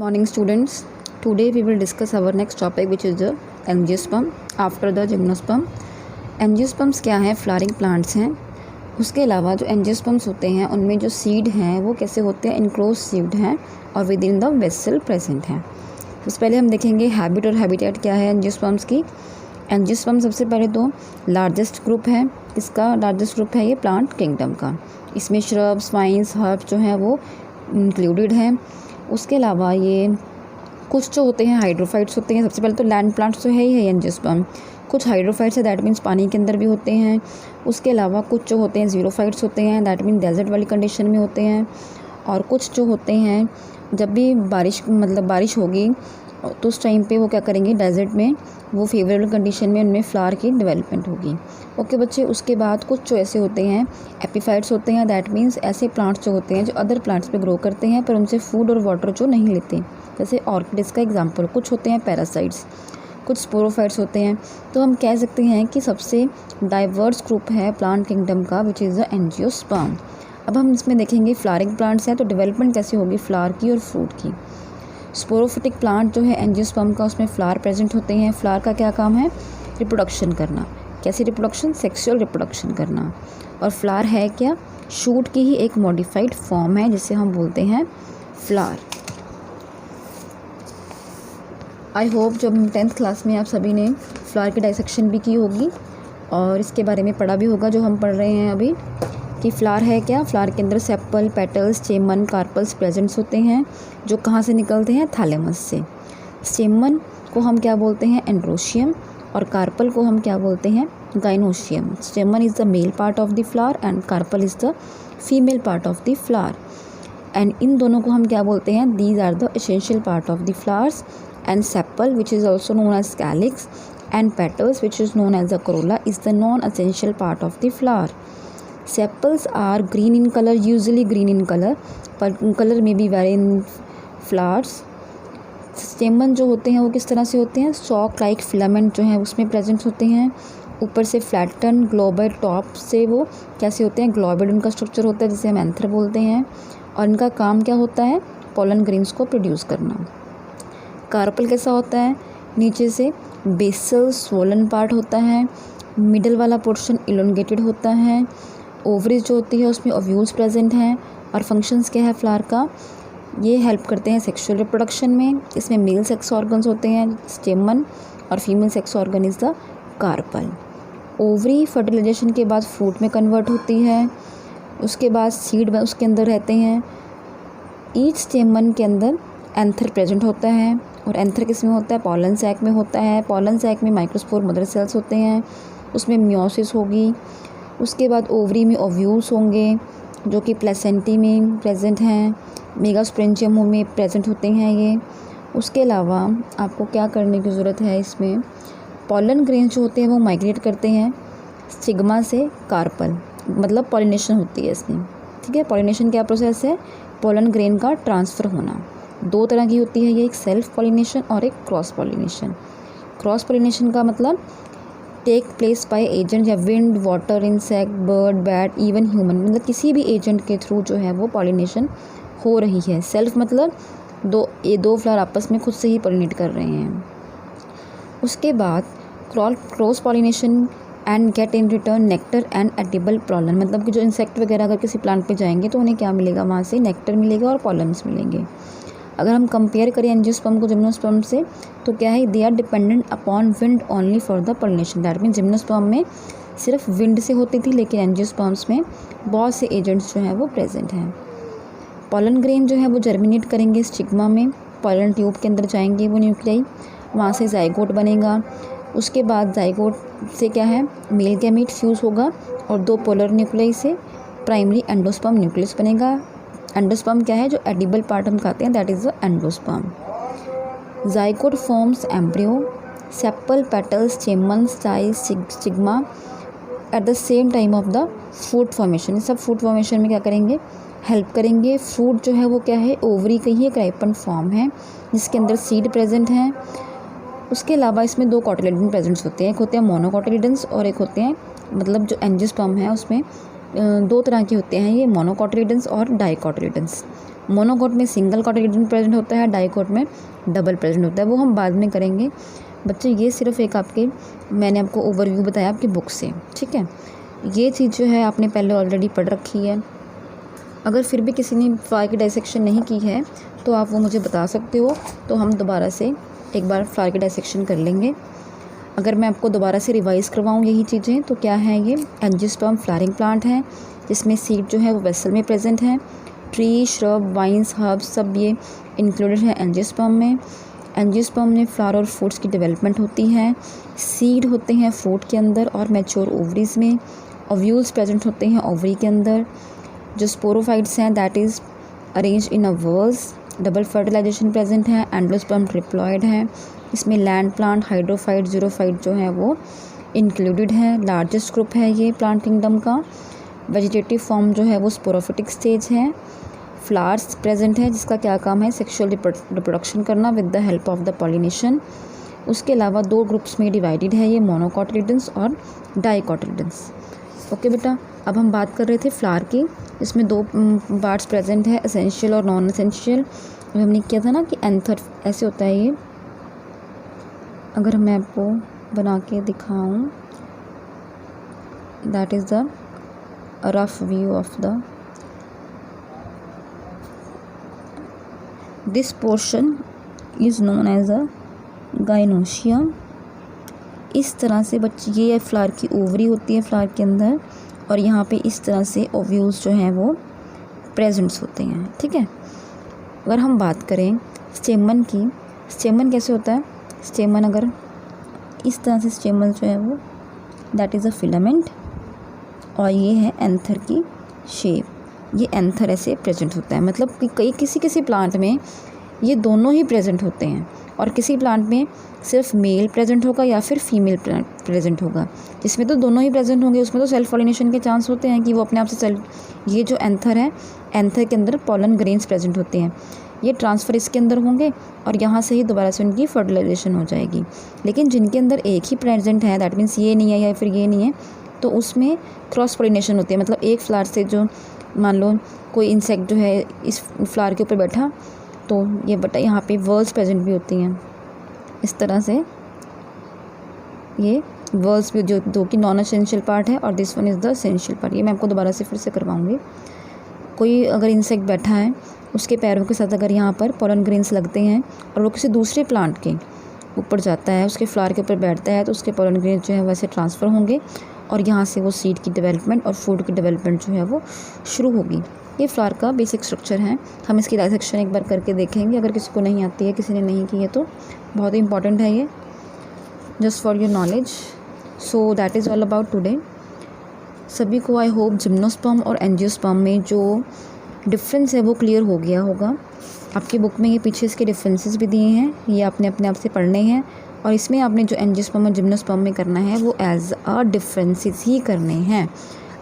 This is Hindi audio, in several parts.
Morning students, today we will discuss our next topic which is the angiosperm after the gymnosperm. Angiosperms क्या हैं? फ्लावरिंग प्लांट्स हैं. उसके अलावा जो एंजियोस्पर्म्स होते हैं उनमें जो सीड हैं वो कैसे होते हैं? इनक्लोज सीड हैं और with in the vessel present हैं. उससे पहले हम देखेंगे हैबिट और हैबिटेट क्या है एंजियोस्पर्म्स की. एंजियोस्पर्म सबसे पहले तो लार्जेस्ट ग्रुप है. इसका लार्जेस्ट ग्रुप है ये प्लांट किंगडम का. इसमें श्रब्स, वाइन्स, हर्ब्स जो हैं वो इंक्लूडेड हैं. उसके अलावा ये कुछ जो होते हैं हाइड्रोफाइट्स होते हैं. सबसे पहले तो लैंड प्लांट्स तो है ही है एंजियोस्पर्म. कुछ हाइड्रोफाइट्स है, दैट मीन्स पानी के अंदर भी होते हैं. उसके अलावा कुछ जो होते हैं ज़ीरोफाइट्स होते हैं, दैट मीन डेजर्ट वाली कंडीशन में होते हैं. और कुछ जो होते हैं जब भी बारिश होगी तो उस टाइम पे वो क्या करेंगे, डेजर्ट में वो फेवरेबल कंडीशन में उनमें फ्लावर की डेवलपमेंट होगी. ओके बच्चे. उसके बाद कुछ जो ऐसे होते हैं एपीफाइट्स होते हैं, दैट मीन्स ऐसे प्लांट्स जो होते हैं जो अदर प्लांट्स पे ग्रो करते हैं पर उनसे फूड और वाटर जो नहीं लेते. जैसे ऑर्किड्स का एग्जांपल. कुछ होते हैं पैरासाइट्स, कुछ स्पोरोफाइट्स होते हैं. तो हम कह सकते हैं कि सबसे डाइवर्स ग्रुप है प्लांट किंगडम का विच इज़ द एंजियोस्पर्म. अब हम इसमें देखेंगे फ्लावरिंग प्लांट्स हैं तो डेवलपमेंट कैसे होगी फ्लावर की और फ्रूट की. स्पोरोफिटिक प्लांट जो है एंजियोस्पर्म का, उसमें फ्लावर प्रेजेंट होते हैं. फ्लावर का क्या काम है? रिप्रोडक्शन करना. कैसी रिप्रोडक्शन? सेक्सुअल रिप्रोडक्शन करना. और फ्लावर है क्या? शूट की ही एक मॉडिफाइड फॉर्म है जिसे हम बोलते हैं फ्लावर. आई होप जब 10th क्लास में आप सभी ने फ्लावर की डाइसेक्शन भी की होगी और इसके बारे में पढ़ा भी होगा जो हम पढ़ रहे हैं अभी कि फ्लावर है क्या. फ्लावर के अंदर sepal, petals, stamen, carpels presents होते हैं जो कहाँ से निकलते हैं? थैलेमस से. स्टेमन को हम क्या बोलते हैं? एंड्रोशियम. और कार्पल को हम क्या बोलते हैं? Gynoecium. Stamen is the male part of the flower and carpel is the female part of the flower. And इन दोनों को हम क्या बोलते हैं? These are the essential part of the flowers. And sepal which is also known as calyx and petals which is known as the corolla is the non essential part of the flower. Sepals are green in color, usually green in color, but color may be vary in flowers. स्टेमन जो होते हैं वो किस तरह से होते हैं? सॉक लाइक फिलामेंट जो है उसमें प्रेजेंट होते हैं. ऊपर से फ्लैटन ग्लोबल, टॉप से वो कैसे होते हैं? ग्लोबल उनका स्ट्रक्चर होता है जिसे हम एंथर बोलते हैं. और इनका काम क्या होता है? पोलन ग्रेन्स को प्रोड्यूस करना. कार्पल कैसा होता है? नीचे से बेसल स्वोलन पार्ट होता है. मिडल वाला पोर्शन इलोंगेटेड होता है. ओवरीज जो होती है उसमें ओव्यूल्स प्रेजेंट हैं. और फंक्शंस क्या है फ्लावर का? ये हेल्प करते हैं सेक्सुअल रिप्रोडक्शन में. इसमें मेल सेक्स ऑर्गन्स होते हैं स्टेमन और female sex organ is the carpel. Ovary fertilisation के बाद फ्रूट में कन्वर्ट होती है. उसके बाद सीड उसके अंदर रहते हैं. ईच स्टेमन के अंदर एंथर प्रेजेंट होता है. और एंथर किस में होता है? पॉलन सैक में होता है. पॉलन सैक में माइक्रोस्पोर मदर सेल्स होते हैं. उसमें मियोसिस होगी. उसके बाद ओवरी में ओव्यूल्स होंगे जो कि प्लेसेंटी में प्रेजेंट हैं. मेगास्पोरेंजियम में प्रेजेंट होते हैं ये. उसके अलावा आपको क्या करने की ज़रूरत है इसमें? पॉलन ग्रेन्स जो होते हैं वो माइग्रेट करते हैं स्टिग्मा से कार्पल, मतलब पॉलिनेशन होती है इसमें. ठीक है. पॉलिनेशन क्या प्रोसेस है? पॉलन ग्रेन का ट्रांसफ़र होना. दो तरह की होती है ये, एक सेल्फ पॉलिनेशन और एक क्रॉस पॉलिनेशन. क्रॉस पॉलिनेशन का मतलब टेक प्लेस बाय एजेंट या wind, water, insect, bird, bat, even human, मतलब किसी भी एजेंट के थ्रू जो है वो पॉलिनेशन हो रही है. सेल्फ मतलब दो फ्लावर आपस में खुद से ही पॉलिनेट कर रहे हैं. उसके बाद cross pollination and get in return nectar and edible pollen, मतलब कि जो इंसेक्ट वगैरह अगर किसी प्लांट पे जाएंगे तो उन्हें क्या मिलेगा? वहाँ से नेक्टर मिलेगा और पॉलन्स मिलेंगे. अगर हम कंपेयर करें एंजियोस्पर्म को जिम्नोस्पर्म से तो क्या है? They are dependent upon wind only for the pollination. That mean gymnosperm में सिर्फ विंड से होती थी लेकिन एंजियोस्पर्म्स में बहुत से एजेंट्स जो हैं वो प्रेजेंट हैं. पॉलन ग्रेन जो है वो जर्मिनेट करेंगे स्टिग्मा में. पॉलन ट्यूब के अंदर जाएंगे वो न्यूक्लियाई, वहाँ से जाइगोट बनेगा. उसके बाद जाइगोट से क्या है? मेल गैमीट फ्यूज़ होगा और दो पोलर न्यूक्लियाई से प्राइमरी एंडोस्पर्म न्यूक्लियस बनेगा. एंडोस्पर्म क्या है? जो एडिबल पार्ट हम खाते हैं, that is the endosperm. Zygote forms embryo, sepal, petals, स्टेमन, style, stigma at the same time of the fruit formation. सब फ्रूट फॉर्मेशन में क्या करेंगे? हेल्प करेंगे. फ्रूट जो है वो क्या है? ओवरी का ही एक राइपन फॉर्म है जिसके अंदर सीड प्रेजेंट हैं. उसके अलावा इसमें दो कॉटिलेडन प्रेजेंट्स होते हैं. एक होते हैं मोनोकॉटिलिडन्स और एक होते हैं, मतलब जो एंजियोस्पर्म है उसमें दो तरह के होते हैं ये, मोनोकॉटिलिडन्स और डाइकॉटिलिडन्स. मोनोकोट में सिंगल कॉटिलिडन प्रेजेंट होता है, डाइकोट में डबल प्रेजेंट होता है, वो हम बाद में करेंगे बच्चे। ये सिर्फ एक आपके मैंने आपको ओवरव्यू बताया आपकी बुक से, ठीक है। ये चीज़ जो है आपने पहले ऑलरेडी पढ़ रखी है। अगर फिर भी किसी ने फ्लावर की डाइसेक्शन नहीं की है तो आप वो मुझे बता सकते हो, तो हम दोबारा से एक बार फ्लावर की डाइसेक्शन कर लेंगे। अगर मैं आपको दोबारा से रिवाइज़ करवाऊँ यही चीज़ें, तो क्या है, ये एंजियोस्पर्म फ्लावरिंग प्लांट है जिसमें सीड जो है वो वेसल में प्रेजेंट है। ट्री, श्रब, वाइन्स, हर्ब्स सब ये इंक्लूडेड है एंजियोस्पर्म में। एंजियोस्पर्म में फ्लावर और फ्रूट्स की डेवलपमेंट होती है। सीड होते हैं फ्रूट के अंदर और मैच्योर ओवरीज में। ओव्यूल्स प्रेजेंट होते हैं ओवरी के अंदर। जो स्पोरोफाइट्स हैं that is arrange in a whorls. Double fertilisation present है। एंडोस्पर्म ट्रिप्लॉइड है। इसमें लैंड प्लांट, हाइड्रोफाइट, जीरोफाइट जो है वो इंक्लूडेड है। लार्जेस्ट ग्रुप है ये प्लांट किंगडम का। वेजिटेटिव फॉर्म जो है वो स्पोरोफिटिक स्टेज है। फ्लावर्स प्रेजेंट है जिसका क्या काम है, सेक्सुअल रिप्रोडक्शन करना with the help of the pollination. उसके अलावा 2 ग्रुप्स में डिवाइडेड है ये, मोनोकॉटिलिडन्स और डाइकॉटिलिडन्स। ओके बेटा, अब हम बात कर रहे थे फ्लावर की। इसमें 2 पार्ट्स प्रेजेंट है, एसेंशियल और नॉन एसेंशियल। हमने किया था ना कि एंथर ऐसे होता है ये। अगर मैं आपको बना के दिखाऊं, that is the rough view of the this portion is known as a gynoecia. इस तरह से बच्चे, ये फ्लावर की ओवरी होती है फ्लावर के अंदर, और यहाँ पे इस तरह से ओव्यूल्स जो हैं वो प्रेजेंट्स होते हैं, ठीक है। अगर हम बात करें स्टेमन की, स्टेमन कैसे होता है, स्टेमन अगर इस तरह से स्टेमन जो है वो दैट इज़ अ फिलामेंट, और ये है एंथर की शेप। ये एंथर ऐसे प्रेजेंट होता है, मतलब कि किसी प्लांट में ये दोनों ही प्रेजेंट होते हैं, और किसी प्लांट में सिर्फ मेल प्रेजेंट होगा या फिर फीमेल प्रेजेंट होगा। जिसमें तो दोनों ही प्रेजेंट होंगे उसमें तो सेल्फ पॉलिनेशन के चांस होते हैं कि वो अपने आप से ये जो एंथर है, एंथर के अंदर पॉलन ग्रेन्स प्रेजेंट होते हैं, ये ट्रांसफ़र इसके अंदर होंगे और यहाँ से ही दोबारा से उनकी फर्टिलाइजेशन हो जाएगी। लेकिन जिनके अंदर एक ही प्रेजेंट है, दैट मीन्स ये नहीं है या फिर ये नहीं है, तो उसमें क्रॉस पॉलिनेशन होती है। मतलब एक फ्लावर से जो मान लो कोई इंसेक्ट जो है इस फ्लावर के ऊपर बैठा, तो ये बटा यहाँ पे वर्ल्स प्रेजेंट भी होती हैं। इस तरह से ये वर्ल्स भी जो कि नॉन एसेंशियल पार्ट है, और this one is the essential part. ये मैं आपको दोबारा से फिर से करवाऊँगी। कोई अगर इंसेक्ट बैठा है, उसके पैरों के साथ अगर यहाँ पर पॉलन ग्रेन्स लगते हैं और वो किसी दूसरे प्लांट के ऊपर जाता है, उसके फ्लावर के ऊपर बैठता है, तो उसके पॉलन ग्रेन्स जो है वैसे ट्रांसफ़र होंगे और यहाँ से वो सीड की डेवलपमेंट और फूड की डेवलपमेंट जो है वो शुरू होगी। ये फ्लावर का बेसिक स्ट्रक्चर है। हम इसकी डाइसेक्शन एक बार करके देखेंगे, अगर किसी को नहीं आती है, किसी ने नहीं की है, तो बहुत ही इंपॉर्टेंट है ये, just for your knowledge. So that is all about today. सभी को आई होप जिम्नोस्पर्म और एंजियोस्पर्म में जो डिफरेंस है वो क्लियर हो गया होगा। आपकी बुक में ये पीछे इसके डिफरेंसेस भी दिए हैं, ये आपने अपने आप से पढ़ने हैं, और इसमें आपने जो एंजियोस्पर्म और जिम्नोस्पर्म में करना है वो एज अ डिफरेंसेस ही करने हैं।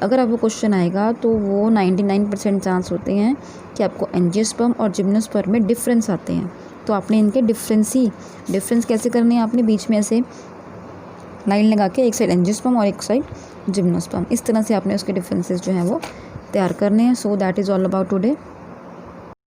अगर आपको क्वेश्चन आएगा तो वो 99% चांस होते हैं कि आपको एंजियोस्पर्म और जिम्नोस्पर्म में डिफरेंस आते हैं, तो आपने इनके डिफरेंस कैसे करने हैं, आपने बीच में ऐसे लाइन लगा के एक साइड एंजियोस्पर्म और एक साइड जिम्नोस्पर्म, इस तरह से आपने उसके डिफरेंसेस जो हैं वो तैयार करने हैं। So that is all about today.